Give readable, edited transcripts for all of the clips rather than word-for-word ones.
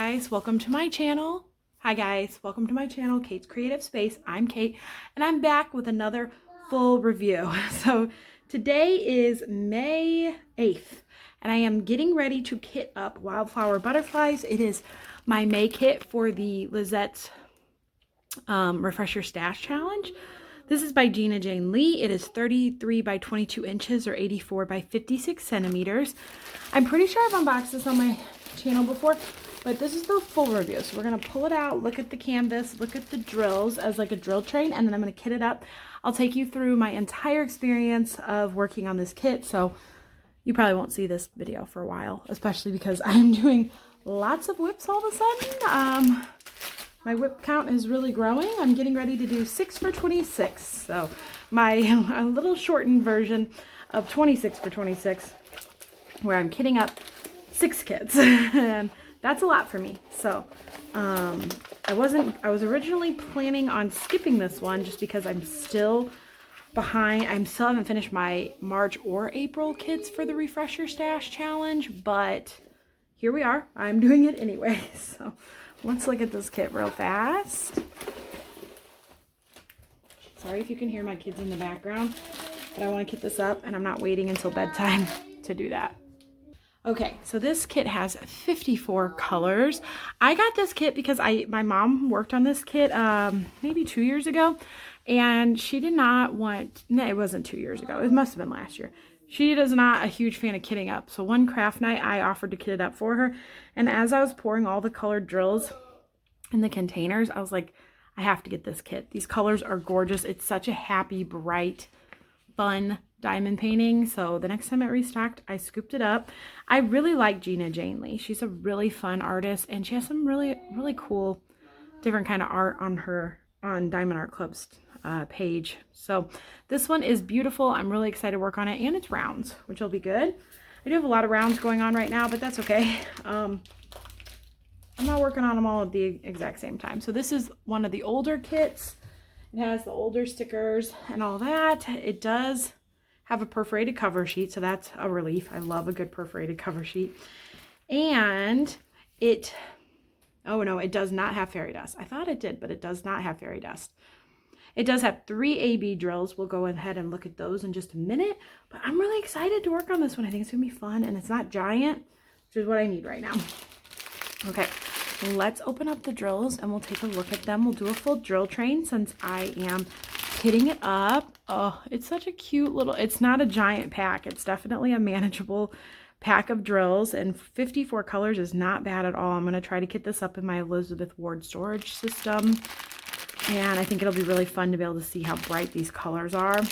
guys, welcome to my channel. Hi guys, welcome to my channel, Kate's Creative Space. I'm Kate and I'm back with another full review. So today is May 8th and I am getting ready to kit up Wildflower Butterflies. It is my May kit for the Lizette's Refresh Your Stash Challenge. This is by Gina Jane Lee. It is 33 by 22 inches or 84 by 56 centimeters. I'm pretty sure I've unboxed this on my channel before, but this is the full review. So we're going to pull it out, look at the canvas, look at the drills as like a drill train, and then I'm going to kit it up. I'll take you through my entire experience of working on this kit. So you probably won't see this video for a while, especially because I'm doing lots of whips all of a sudden. My whip count is really growing. I'm getting ready to do 6 for 26. So my a little shortened version of 26 for 26, where I'm kitting up 6 kits. And that's a lot for me. So I was originally planning on skipping this one just because I'm still behind. I still haven't finished my March or April kits for the Refresh Your Stash Challenge, but here we are. I'm doing it anyway. So let's look at this kit real fast. Sorry if you can hear my kids in the background, but I want to kit this up and I'm not waiting until bedtime to do that. Okay, so this kit has 54 colors. I got this kit because my mom worked on this kit maybe 2 years ago, and she did not want, no, it wasn't 2 years ago. It must have been last year. She is not a huge fan of kitting up. So one craft night, I offered to kit it up for her. And as I was pouring all the colored drills in the containers, I was like, I have to get this kit. These colors are gorgeous. It's such a happy, bright, fun diamond painting. So the next time it restocked, I scooped it up. I really like Gina Jane Lee. She's a really fun artist, and she has some really, really cool different kind of art on Diamond Art Club's page. So this one is beautiful. I'm really excited to work on it, and it's rounds, which will be good. I do have a lot of rounds going on right now, but that's okay. I'm not working on them all at the exact same time. So this is one of the older kits. It has the older stickers and all that. It does have a perforated cover sheet, so that's a relief. I love a good perforated cover sheet. And it, oh no, it does not have fairy dust. I thought it did, but it does not have fairy dust. It does have 3 AB drills. We'll go ahead and look at those in just a minute. But I'm really excited to work on this one. I think it's going to be fun, and it's not giant, which is what I need right now. Okay, let's open up the drills, and we'll take a look at them. We'll do a full drill train since I am kitting it up. Oh, it's such a cute little, it's not a giant pack. It's definitely a manageable pack of drills, and 54 colors is not bad at all. I'm going to try to kit this up in my Elizabeth Ward storage system. And I think it'll be really fun to be able to see how bright these colors are.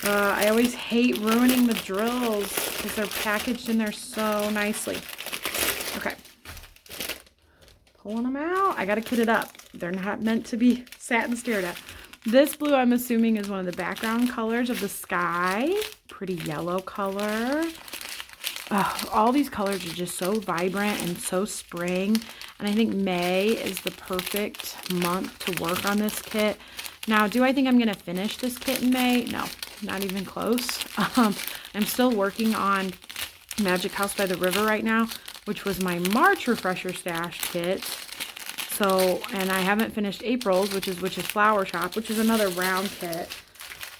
I always hate ruining the drills because they're packaged in there so nicely. Okay. Pulling them out. I got to kit it up. They're not meant to be sat and stared at. This blue, I'm assuming, is one of the background colors of the sky. Pretty yellow color. All these colors are just so vibrant and so spring. And I think May is the perfect month to work on this kit. Now, do I think I'm going to finish this kit in May? No, not even close. I'm still working on Magic House by the River right now, which was my March Refresh Your Stash kit. So, and I haven't finished April's, which is Flower Shop, which is another round kit.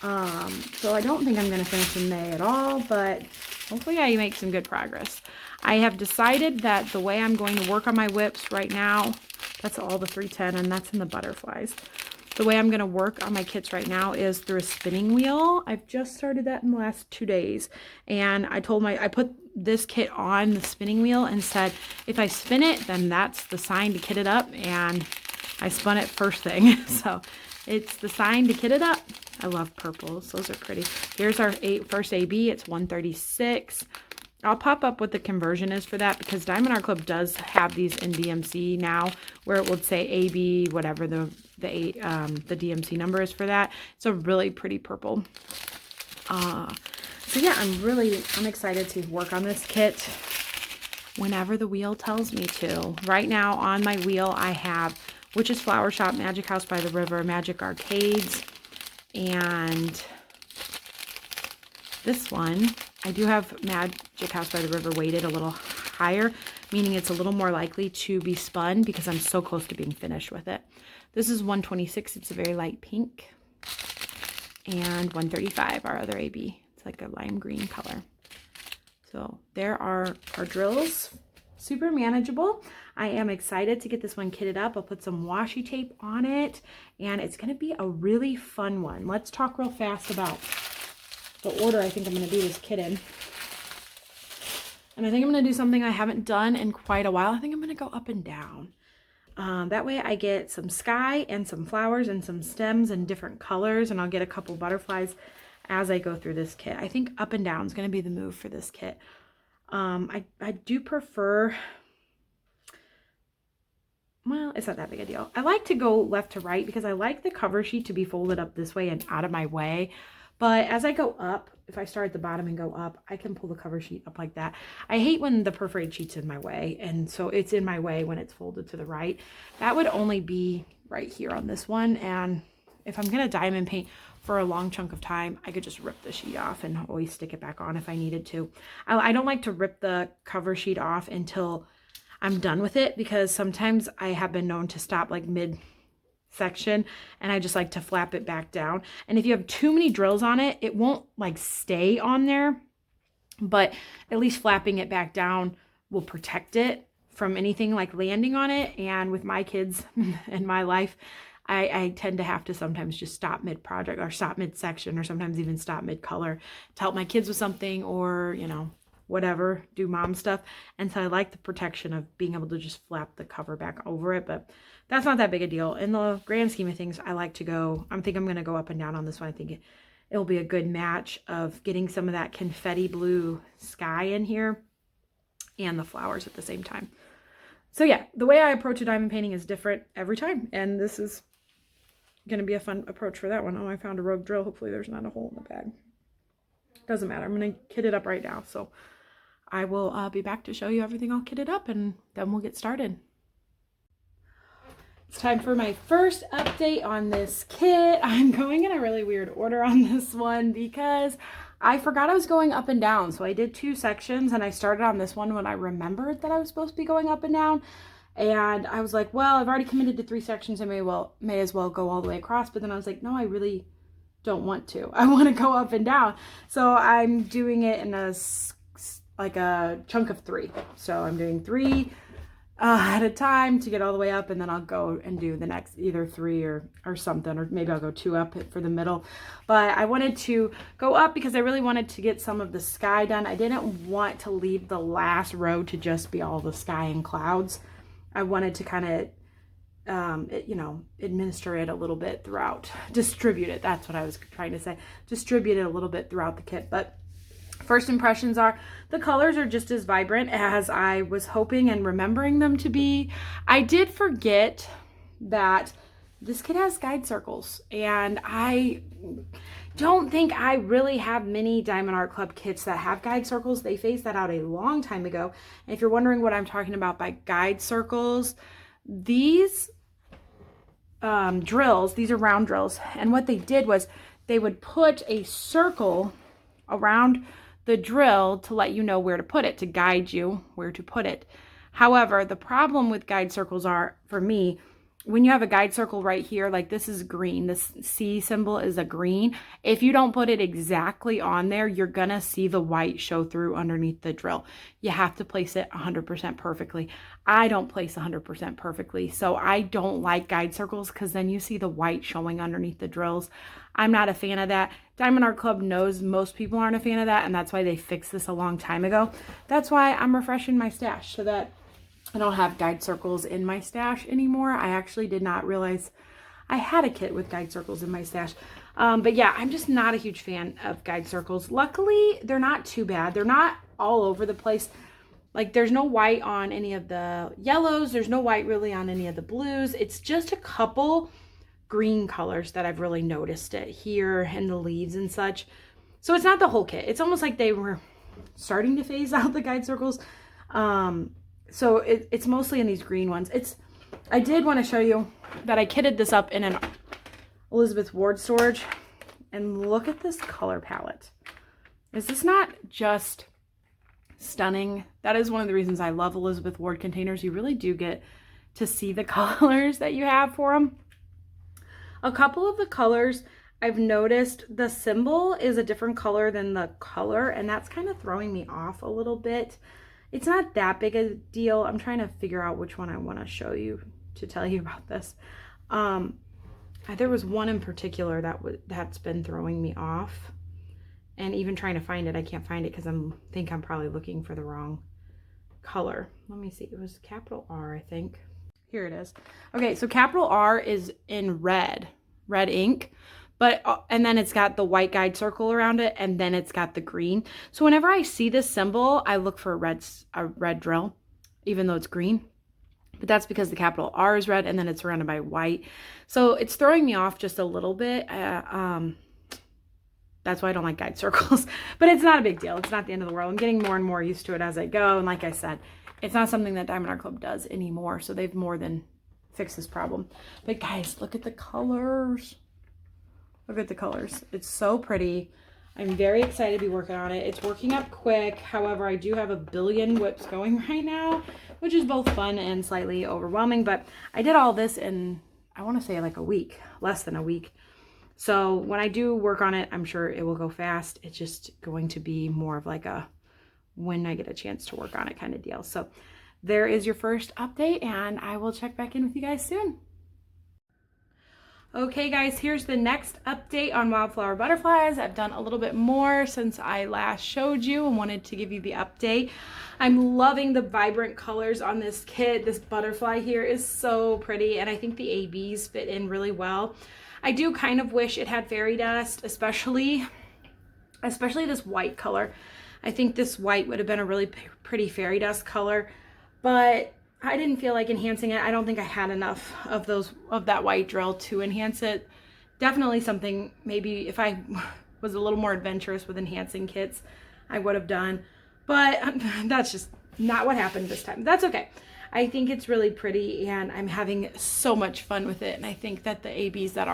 So I don't think I'm going to finish in May at all, but hopefully I make some good progress. I have decided that the way I'm going to work on my whips right now, that's all the 310, and that's in the butterflies. The way I'm going to work on my kits right now is through a spinning wheel. I've just started that in the last 2 days. And I put this kit on the spinning wheel and said, if I spin it, then that's the sign to kit it up. And I spun it first thing. So it's the sign to kit it up. I love purples. Those are pretty. Here's our first AB. It's 136. I'll pop up what the conversion is for that because Diamond Art Club does have these in DMC now where it would say AB, whatever the DMC number is for that. It's a really pretty purple. So yeah, I'm excited to work on this kit whenever the wheel tells me to. Right now on my wheel I have Witch's Flower Shop, Magic House by the River, Magic Arcades, and this one. I do have Magic House by the River weighted a little higher meaning it's a little more likely to be spun because I'm so close to being finished with it. This is 126. It's a very light pink. And 135, our other AB. It's like a lime green color. So there are our drills. Super manageable. I am excited to get this one kitted up. I'll put some washi tape on it, and it's going to be a really fun one. Let's talk real fast about the order I think I'm going to do this kit in. And I think I'm going to do something I haven't done in quite a while. I think I'm going to go up and down. That way I get some sky and some flowers and some stems in different colors, and I'll get a couple butterflies as I go through this kit. I think up and down is going to be the move for this kit. I do prefer, well, it's not that big a deal. I like to go left to right because I like the cover sheet to be folded up this way and out of my way. But as I go up, if I start at the bottom and go up, I can pull the cover sheet up like that. I hate when the perforated sheet's in my way, and so it's in my way when it's folded to the right. That would only be right here on this one, and if I'm going to diamond paint for a long chunk of time, I could just rip the sheet off and always stick it back on if I needed to. I don't like to rip the cover sheet off until I'm done with it, because sometimes I have been known to stop like mid section and I just like to flap it back down. And if you have too many drills on it, it won't like stay on there, but at least flapping it back down will protect it from anything like landing on it. And with my kids in my life, I tend to have to sometimes just stop mid-project or stop mid-section or sometimes even stop mid-color to help my kids with something, or, you know, whatever, do mom stuff. And so I like the protection of being able to just flap the cover back over it, but that's not that big a deal. In the grand scheme of things, I like to go, I think I'm going to go up and down on this one. I think it'll be a good match of getting some of that confetti blue sky in here and the flowers at the same time. So yeah, the way I approach a diamond painting is different every time, and this is going to be a fun approach for that one. Oh, I found a rogue drill. Hopefully there's not a hole in the bag. Doesn't matter. I'm going to kit it up right now. So I will be back to show you everything all kitted up, and then we'll get started. It's time for my first update on this kit. I'm going in a really weird order on this one because I forgot I was going up and down. So I did 2 sections, and I started on this one when I remembered that I was supposed to be going up and down. And I was like, well, I've already committed to 3 sections. I may as well go all the way across. But then I was like, no, I really don't want to. I want to go up and down. So I'm doing it in a chunk of 3. So I'm doing 3 at a time to get all the way up, and then I'll go and do the next either 3 or something, or maybe I'll go 2 up for the middle. But I wanted to go up because I really wanted to get some of the sky done. I didn't want to leave the last row to just be all the sky and clouds. I wanted to kind of, you know, administer it a little bit throughout, distribute it. That's what I was trying to say. Distribute it a little bit throughout the kit. But first impressions are the colors are just as vibrant as I was hoping and remembering them to be. I did forget that this kit has guide circles, and I don't think I really have many Diamond Art Club kits that have guide circles. They phased that out a long time ago. And if you're wondering what I'm talking about by guide circles, these drills, these are round drills, and what they did was they would put a circle around the drill to let you know where to put it, to guide you where to put it. However, the problem with guide circles are, for me, when you have a guide circle right here, like this is green, this C symbol is a green. If you don't put it exactly on there, you're gonna see the white show through underneath the drill. You have to place it 100% perfectly. I don't place 100% perfectly, so I don't like guide circles because then you see the white showing underneath the drills. I'm not a fan of that. Diamond Art Club knows most people aren't a fan of that, and that's why they fixed this a long time ago. That's why I'm refreshing my stash so that I don't have guide circles in my stash anymore. I actually did not realize I had a kit with guide circles in my stash. But yeah, I'm just not a huge fan of guide circles. Luckily, they're not too bad. They're not all over the place. Like there's no white on any of the yellows. There's no white really on any of the blues. It's just a couple green colors that I've really noticed it here and the leaves and such. So it's not the whole kit. It's almost like they were starting to phase out the guide circles. So it's mostly in these green ones. I did want to show you that I kitted this up in an Elizabeth Ward storage, and look at this color palette. Is this not just stunning. That is one of the reasons I love Elizabeth Ward containers. You really do get to see the colors that you have for them. A couple of the colors I've noticed the symbol is a different color than the color, and that's kind of throwing me off a little bit. It's not that big a deal. I'm trying to figure out which one I want to show you to tell you about this. There was one in particular that's been throwing me off, and even trying to find it, I can't find it because I think I'm probably looking for the wrong color. Let me see. It was capital R, I think. Here it is. Okay, so capital R is in red ink, but and then it's got the white guide circle around it, and then it's got the green. So whenever I see this symbol, I look for a red drill, even though it's green. But that's because the capital R is red and then it's surrounded by white. So it's throwing me off just a little bit. That's why I don't like guide circles, but it's not a big deal. It's not the end of the world. I'm getting more and more used to it as I go. And like I said, it's not something that Diamond Art Club does anymore. So they've more than fixed this problem. But guys, look at the colors. Look at the colors. It's so pretty. I'm very excited to be working on it. It's working up quick. However, I do have a billion whips going right now, which is both fun and slightly overwhelming. But I did all this in, I want to say like a week, less than a week. So when I do work on it, I'm sure it will go fast. It's just going to be more of like a when I get a chance to work on it kind of deal. So there is your first update, and I will check back in with you guys soon. Okay guys, here's the next update on Wildflower Butterflies. I've done a little bit more since I last showed you and wanted to give you the update. I'm loving the vibrant colors on this kit. This butterfly here is so pretty, and I think the ABs fit in really well. I do kind of wish it had fairy dust, especially this white color. I think this white would have been a really pretty fairy dust color, but I didn't feel like enhancing it. I don't think I had enough of that white drill to enhance it. Definitely something maybe if I was a little more adventurous with enhancing kits, I would have done. But that's just not what happened this time. That's okay. I think it's really pretty, and I'm having so much fun with it. And I think that the ABs that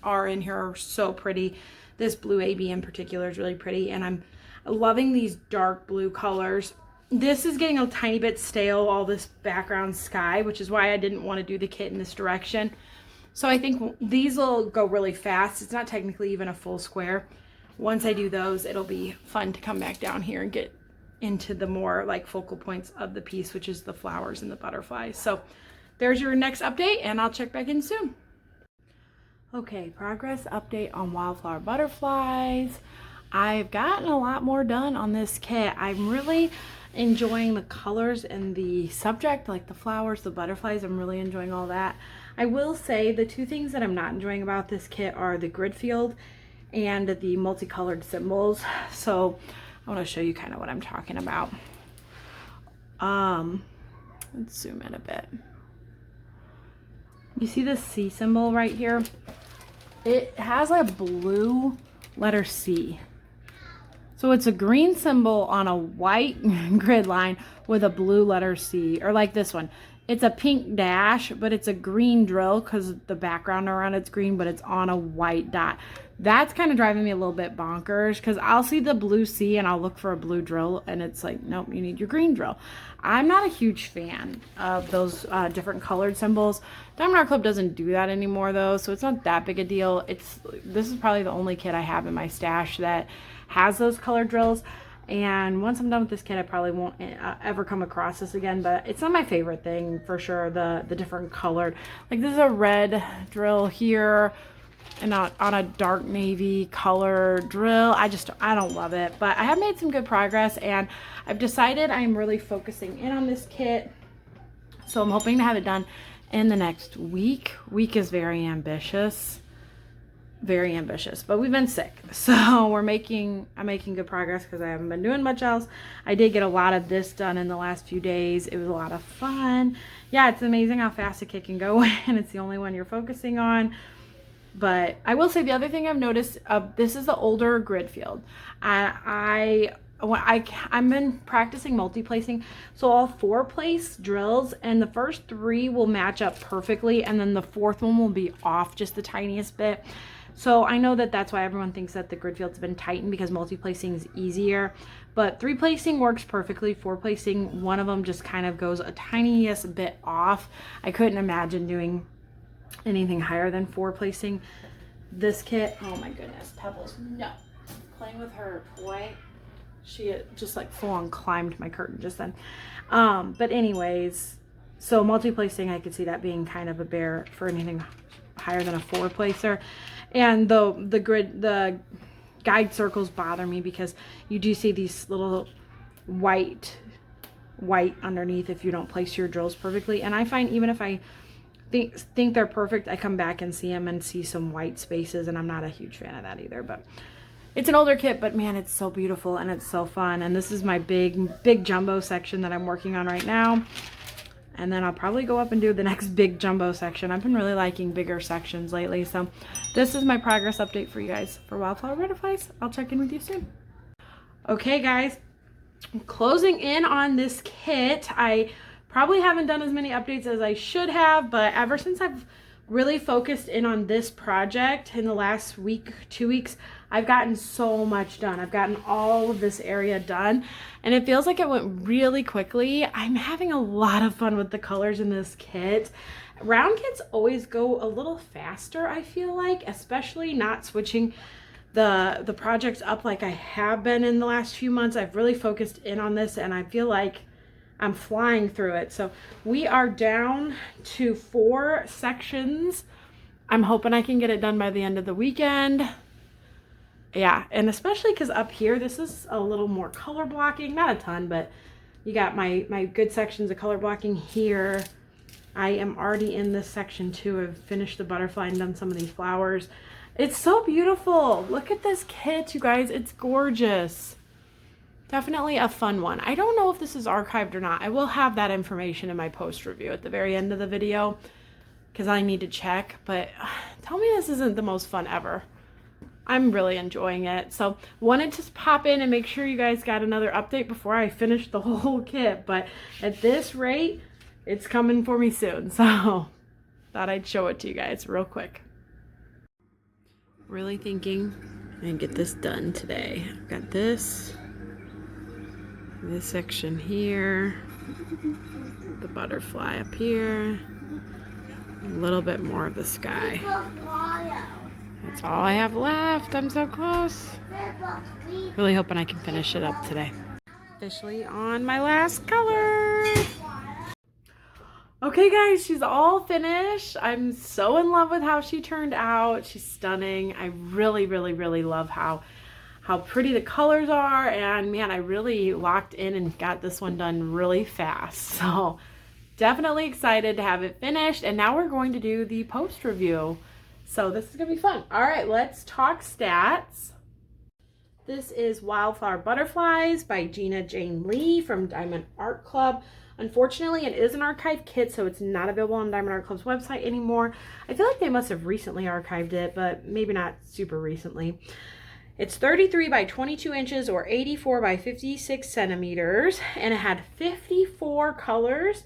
are in here are so pretty. This blue AB in particular is really pretty, and I'm loving these dark blue colors. This is getting a tiny bit stale, all this background sky, which is why I didn't want to do the kit in this direction. So I think these will go really fast. It's not technically even a full square. Once I do those, it'll be fun to come back down here and get into the more like focal points of the piece, which is the flowers and the butterflies. So there's your next update, and I'll check back in soon. Okay, progress update on Wildflower Butterflies. I've gotten a lot more done on this kit. I'm really enjoying the colors and the subject, like the flowers, the butterflies. I'm really enjoying all that. I will say the two things that I'm not enjoying about this kit are the grid field and the multicolored symbols. So I want to show you kind of what I'm talking about. Let's zoom in a bit. You see this C symbol right here? It has a blue letter C. So it's a green symbol on a white grid line with a blue letter C, or like this one. It's a pink dash, but it's a green drill because the background around it's green, but it's on a white dot. That's kind of driving me a little bit bonkers because I'll see the blue C and I'll look for a blue drill, and it's like, nope, you need your green drill. I'm not a huge fan of those different colored symbols. Diamond Art Club doesn't do that anymore though, so it's not that big a deal. This is probably the only kit I have in my stash that has those color drills, and once I'm done with this kit I probably won't ever come across this again. But it's not my favorite thing for sure, the different colored, like this is a red drill here and on a dark navy color drill. I don't love it, but I have made some good progress, and I've decided I'm really focusing in on this kit, so I'm hoping to have it done in the next week. Week is very ambitious, but we've been sick, so I'm making good progress because I haven't been doing much else. I did get a lot of this done in the last few days. It was a lot of fun. Yeah, it's amazing how fast a kit can go when it's the only one you're focusing on. But I will say the other thing I've noticed, this is the older grid field. I've been practicing multi-placing, so I'll 4-place drills, and the first 3 will match up perfectly, and then the 4th one will be off just the tiniest bit. So I know that that's why everyone thinks that the grid field's been tightened, because multi-placing is easier. But 3 placing works perfectly. 4 placing, one of them just kind of goes a tiniest bit off. I couldn't imagine doing anything higher than 4 placing. This kit, oh my goodness, Pebbles, no. Playing with her toy, she just like full on climbed my curtain just then. But anyways, so multi-placing, I could see that being kind of a bear for anything higher than a 4 placer. And the guide circles bother me, because you do see these little white underneath if you don't place your drills perfectly. And I find even if I think they're perfect, I come back and see them and see some white spaces, and I'm not a huge fan of that either. But it's an older kit, but man, it's so beautiful and it's so fun. And this is my big jumbo section that I'm working on right now. And then I'll probably go up and do the next big jumbo section. I've been really liking bigger sections lately. So this is my progress update for you guys for Wildflower Butterflies. I'll check in with you soon. Okay, guys, I'm closing in on this kit. I probably haven't done as many updates as I should have, but ever since I've really focused in on this project in the last week, 2 weeks, I've gotten so much done. I've gotten all of this area done, and it feels like it went really quickly. I'm having a lot of fun with the colors in this kit. Round kits always go a little faster, I feel like, especially not switching the projects up like I have been in the last few months. I've really focused in on this, and I feel like I'm flying through it. So we are down to 4 sections. I'm hoping I can get it done by the end of the weekend. Yeah, and especially because up here, this is a little more color blocking. Not a ton, but you got my good sections of color blocking here. I am already in this section too. I've finished the butterfly and done some of these flowers. It's so beautiful. Look at this kit, you guys. It's gorgeous. Definitely a fun one. I don't know if this is archived or not. I will have that information in my post review at the very end of the video, because I need to check. But tell me this isn't the most fun ever. I'm really enjoying it. So wanted to pop in and make sure you guys got another update before I finish the whole kit. But at this rate, it's coming for me soon. So thought I'd show it to you guys real quick. Really thinking I can get this done today. I've got this section here, the butterfly up here, a little bit more of the sky. That's all I have left. I'm so close. Really hoping I can finish it up today. Officially on my last color. Okay guys, she's all finished. I'm so in love with how she turned out. She's stunning. I really love how pretty the colors are, and man, I really locked in and got this one done really fast. So definitely excited to have it finished, and now we're going to do the post review. So this is gonna be fun. All right, let's talk stats. This is Wildflower Butterflies by Gina Jane Lee from Diamond Art Club. Unfortunately, it is an archived kit, so it's not available on Diamond Art Club's website anymore. I feel like they must have recently archived it, but maybe not super recently. It's 33 by 22 inches or 84 by 56 centimeters, and it had 54 colors.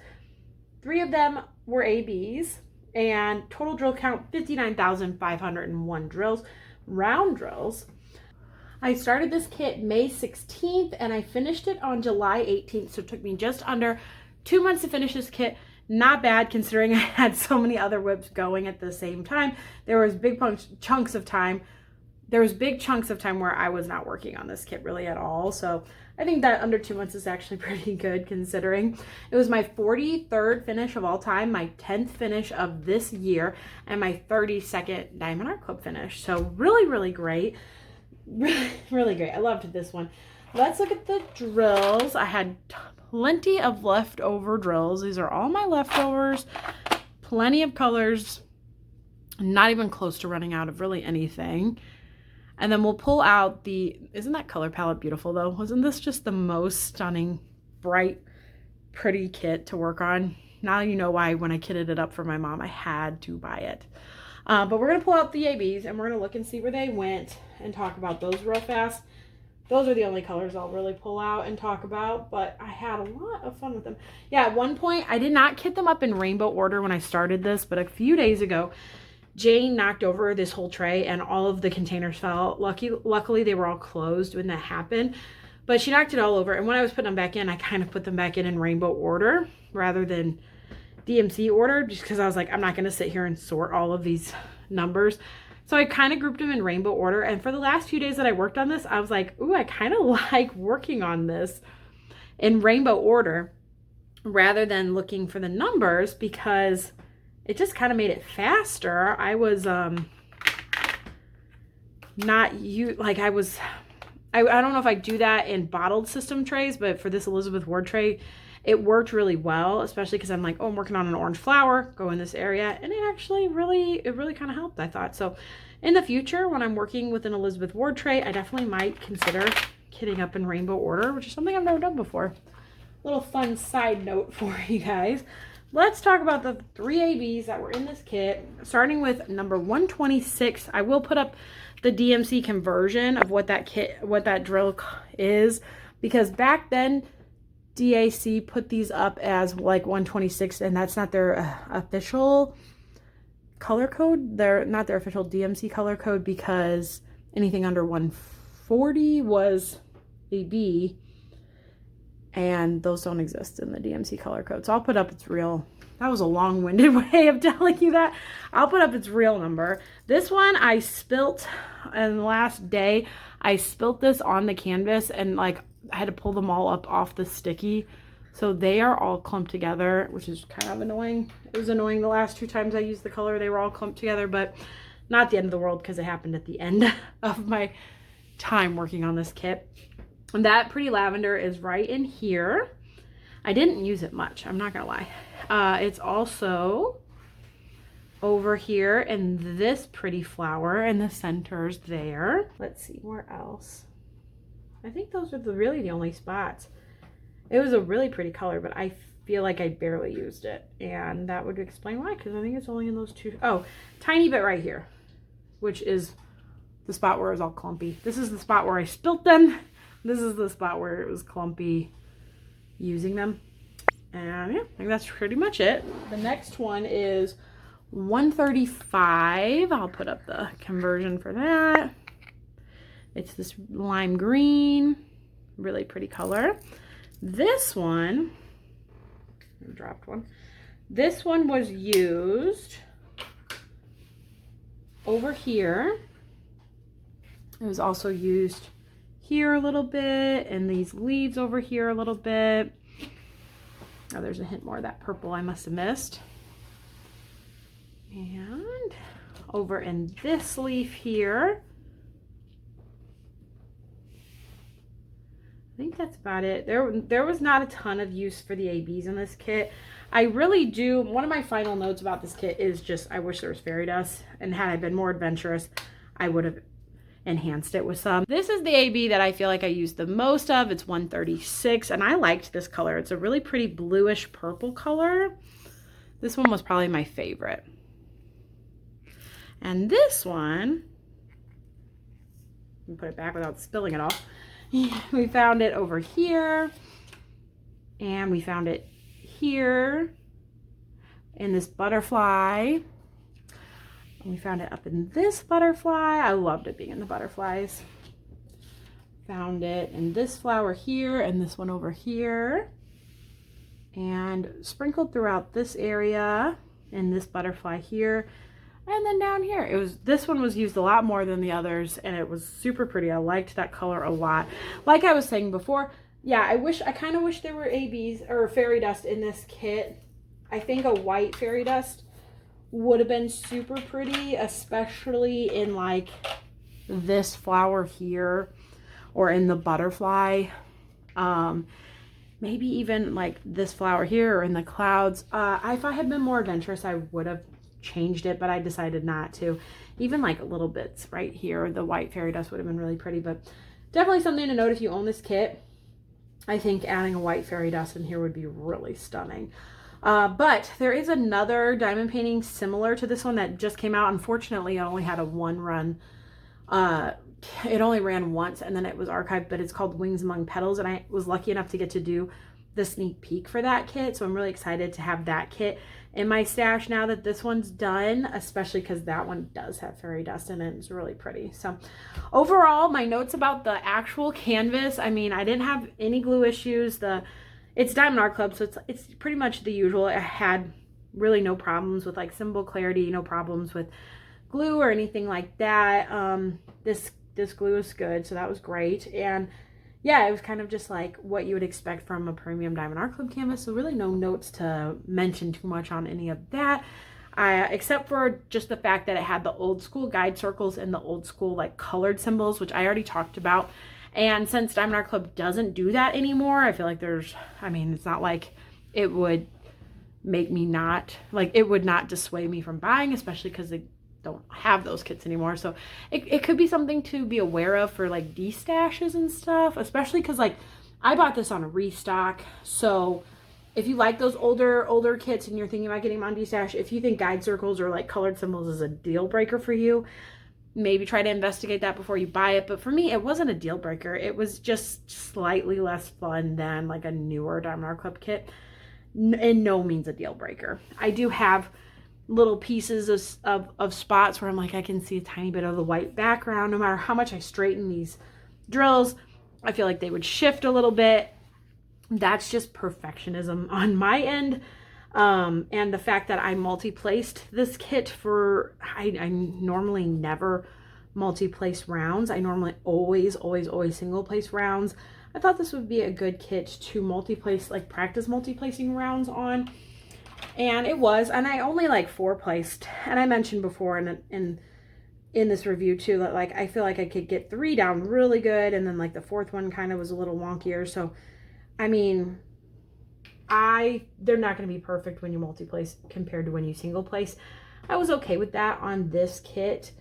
3 of them were ABs, and total drill count 59,501 drills, round drills. I started this kit May 16th and I finished it on July 18th, so it took me just under 2 months to finish this kit. Not bad considering I had so many other whips going at the same time. There was big chunks of time where I was not working on this kit really at all. So I think that under 2 months is actually pretty good considering. It was my 43rd finish of all time, my 10th finish of this year, and my 32nd Diamond Art Club finish. So really great. Really great. I loved this one. Let's look at the drills. I had plenty of leftover drills. These are all my leftovers. Plenty of colors. Not even close to running out of really anything. And then we'll pull out isn't that color palette beautiful though? Wasn't this just the most stunning, bright, pretty kit to work on? Now you know why when I kitted it up for my mom, I had to buy it. But we're going to pull out the ABs and we're going to look and see where they went and talk about those real fast. Those are the only colors I'll really pull out and talk about, but I had a lot of fun with them. Yeah, at one point, I did not kit them up in rainbow order when I started this, but a few days ago, Jane knocked over this whole tray and all of the containers fell. Luckily, they were all closed when that happened. But she knocked it all over. And when I was putting them back in, I kind of put them back in rainbow order rather than DMC order, just because I was like, I'm not going to sit here and sort all of these numbers. So I kind of grouped them in rainbow order. And for the last few days that I worked on this, I was like, ooh, I kind of like working on this in rainbow order rather than looking for the numbers, because it just kind of made it faster. I was I don't know if I do that in bottled system trays, but for this Elizabeth Ward tray, it worked really well, especially because I'm like, oh, I'm working on an orange flower, go in this area. And it actually really kind of helped, I thought. So in the future, when I'm working with an Elizabeth Ward tray, I definitely might consider kitting up in rainbow order, which is something I've never done before. Little fun side note for you guys. Let's talk about the 3 ABs that were in this kit, starting with number 126. I will put up the DMC conversion of what that drill is, because back then DAC put these up as like 126, and that's not their official color code. They're not their official DMC color code, because anything under 140 was AB, and those don't exist in the DMC color code. So I'll put up its real. That was a long-winded way of telling you that. I'll put up its real number. This one I spilt in the last day. I spilt this on the canvas, and like I had to pull them all up off the sticky. So they are all clumped together, which is kind of annoying. It was annoying the last 2 times I used the color. They were all clumped together, but not the end of the world, because it happened at the end of my time working on this kit. And that pretty lavender is right in here. I didn't use it much, I'm not gonna lie. It's also over here in this pretty flower, and the center's there. Let's see, where else? I think those are really the only spots. It was a really pretty color, but I feel like I barely used it, and that would explain why, because I think it's only in those 2. Oh, tiny bit right here, which is the spot where it was all clumpy. This is the spot where I spilt them. This is the spot where it was clumpy using them. And yeah, I think that's pretty much it. The next one is 135. I'll put up the conversion for that. It's this lime green, really pretty color. This one, I dropped one. This one was used over here. It was also used here a little bit, and these leaves over here a little bit. Oh, there's a hint more of that purple I must have missed. And over in this leaf here, I think that's about it. There was not a ton of use for the ABs in this kit. I really do. One of my final notes about this kit is just, I wish there was fairy dust, and had I been more adventurous, I would have enhanced it with some. This is the AB that I feel like I used the most of. It's 136, and I liked this color. It's a really pretty bluish purple color. This one was probably my favorite. And this one, let me put it back without spilling it all. We found it over here, and we found it here in this butterfly. And we found it up in this butterfly. I loved it being in the butterflies. Found it in this flower here, and this one over here. And sprinkled throughout this area, in this butterfly here. And then down here, this one was used a lot more than the others, and it was super pretty. I liked that color a lot. Like I was saying before, yeah, I kind of wish there were ABs or fairy dust in this kit. I think a white fairy dust would have been super pretty, especially in like this flower here or in the butterfly. Maybe even like this flower here or in the clouds. If I had been more adventurous, I would have changed it, but I decided not to. Even like little bits right here, the white fairy dust would have been really pretty, but definitely something to note if you own this kit. I think adding a white fairy dust in here would be really stunning. But there is another diamond painting similar to this one that just came out. Unfortunately, it only had a 1 run. It only ran once, and then it was archived, but it's called Wings Among Petals, and I was lucky enough to get to do the sneak peek for that kit. So I'm really excited to have that kit in my stash now that this one's done, especially because that one does have fairy dust in it. It's really pretty. So overall, my notes about the actual canvas, I mean, I didn't have any glue issues. It's Diamond Art Club, so it's pretty much the usual. I had really no problems with like symbol clarity, no problems with glue or anything like that. This glue is good, so that was great. And yeah, it was kind of just like what you would expect from a premium Diamond Art Club canvas. So really no notes to mention too much on any of that, except for just the fact that it had the old school guide circles and the old school like colored symbols, which I already talked about. And since Diamond Art Club doesn't do that anymore, I feel like it's not like it would make me not, like it would not dissuade me from buying, especially because they don't have those kits anymore. So it could be something to be aware of for like destashes and stuff, especially because like I bought this on a restock. So if you like those older kits and you're thinking about getting them on destash, if you think guide circles or like colored symbols is a deal breaker for you, maybe try to investigate that before you buy it. But for me, it wasn't a deal breaker. It was just slightly less fun than like a newer Diamond Art Club kit. In no means a deal breaker. I do have little pieces of spots where I'm like, I can see a tiny bit of the white background. No matter how much I straighten these drills, I feel like they would shift a little bit. That's just perfectionism on my end. And the fact that I multi-placed this kit I normally never multi-place rounds. I normally always single place rounds. I thought this would be a good kit to multi-place, like practice multi-placing rounds on. And it was, and I only like 4-placed, and I mentioned before in this review too that like I feel like I could get 3 down really good, and then like the 4th one kind of was a little wonkier. So I mean, they're not going to be perfect when you multi-place compared to when you single place. I was okay with that on this kit.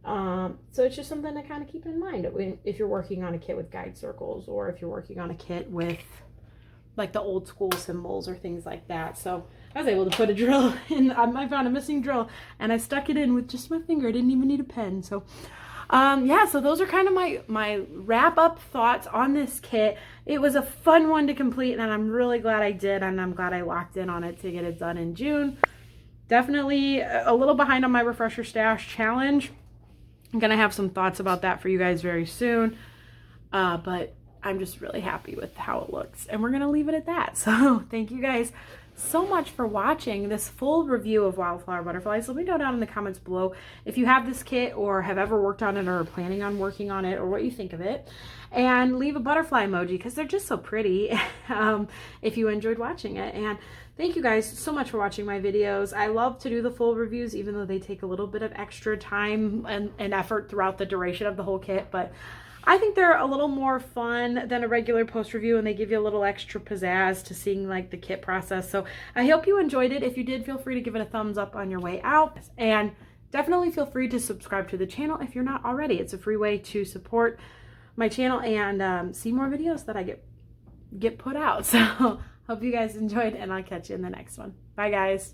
So it's just something to kind of keep in mind if you're working on a kit with guide circles, or if you're working on a kit with like the old school symbols or things like that. So I was able to put a drill in. I found a missing drill and I stuck it in with just my finger. I didn't even need a pen. So yeah, so those are kind of my wrap up thoughts on this kit. It was a fun one to complete, and I'm really glad I did, and I'm glad I locked in on it to get it done in June. Definitely a little behind on my refresher stash challenge. I'm gonna have some thoughts about that for you guys very soon, but I'm just really happy with how it looks, and we're gonna leave it at that. So thank you guys so much for watching this full review of Wildflower Butterflies. Let me know down in the comments below if you have this kit or have ever worked on it or are planning on working on it, or what you think of it, and leave a butterfly emoji because they're just so pretty if you enjoyed watching it. And thank you guys so much for watching my videos. I love to do the full reviews, even though they take a little bit of extra time and effort throughout the duration of the whole kit, but I think they're a little more fun than a regular post review, and they give you a little extra pizzazz to seeing like the kit process. So I hope you enjoyed it. If you did, feel free to give it a thumbs up on your way out, and definitely feel free to subscribe to the channel if you're not already. It's a free way to support my channel and see more videos that I get put out. So hope you guys enjoyed, and I'll catch you in the next one. Bye guys.